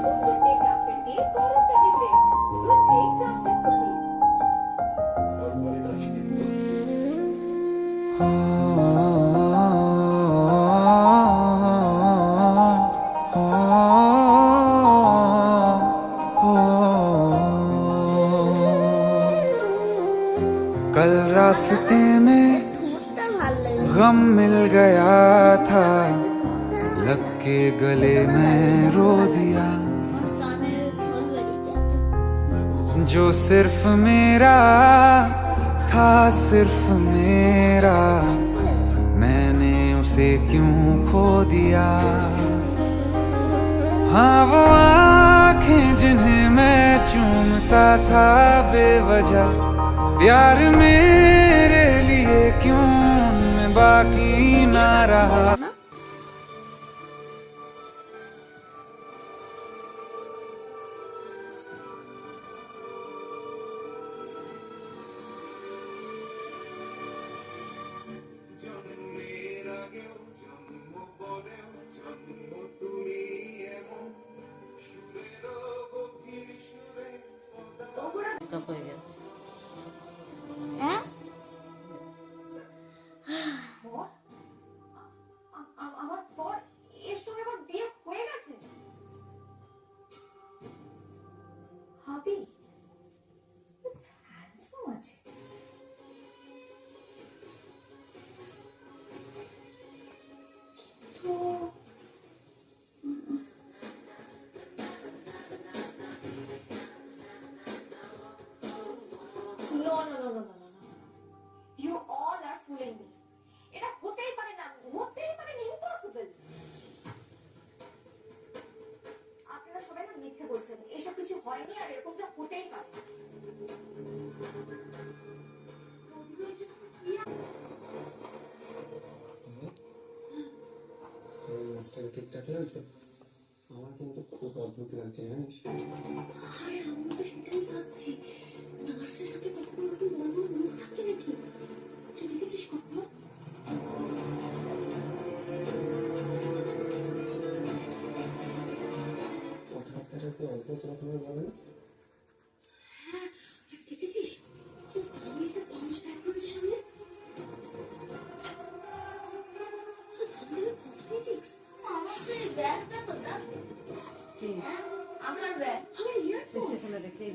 Good day, Crafted Tea. Chorus study break. Good day, Crafted Cookies. कल रास्ते में गम मिल गया था, लग के गले में रो दिया। जो सिर्फ मेरा था, सिर्फ मेरा, मैंने उसे क्यों खो दिया। हाँ वो आँखें जिन्हें मैं चूमता था बेवजह, प्यार मेरे लिए क्यों उनमें बाकी ना रहा। হ্যাঁ আমার পর এর সঙ্গে আমার বিয়ে হয়ে গেছে। হাবি হ্যান্ডসাম আছে। তো No, no, no, no, no, no, no. You all are fooling me. এটা হতেই পারে না, হতেই পারে না, impossible. আপনারা সবাই না মিথ্যে বলছেন, এসব কিছু হয়নি আর এরকমটা হতেই পারে না। ঠিকঠাক লাগছে? আমার কিন্তু খুব অদ্ভুত লাগছে, জানিস? আরে আমি তো সেটাই ভাবছি, নার্সের হাতে কখনো এরকম বড় বড় মুখ থাকে নাকি? তুই দেখেছিস কখনো? কথাবার্তাটা কি অদ্ভুত রকমের বলে না? হ্যাঁ, আর দেখেছিস কি দামি একটা পাউচ ব্যাগ রয়েছে সামনে? দামি কসমেটিক্স। আমার সেই ব্যাগটা কোথা? কি? আমার ব্যাগ, আমার ইয়ারফোন। সেখানে রেখে